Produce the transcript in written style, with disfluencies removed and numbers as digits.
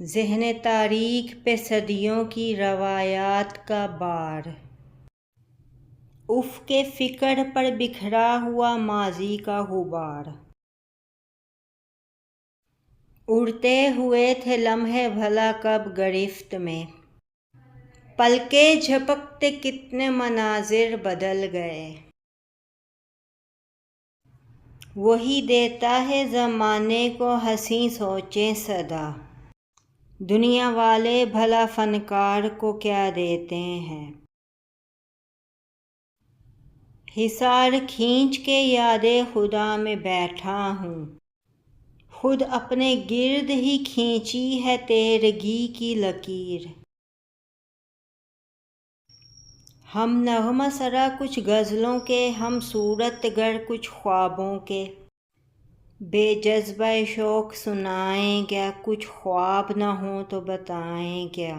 ذہن تاریک پہ صدیوں کی روایات کا بار، افق فکر پر بکھرا ہوا ماضی کا غبار، اڑتے ہوئے تھے لمحے بھلا کب گرفت میں، پلکیں جھپکتے کتنے مناظر بدل گئے، وہی دیتا ہے زمانے کو حسین سوچیں صدا، دنیا والے بھلا فنکار کو کیا دیتے ہیں، حصار کھینچ کے یاد خدا میں بیٹھا ہوں، خود اپنے گرد ہی کھینچی ہے تیرگی کی لکیر، ہم نغمہ سرا کچھ غزلوں کے، ہم صورت گر کچھ خوابوں کے، بے جذبہ شوق سنائیں کیا، کچھ خواب نہ ہوں تو بتائیں کیا۔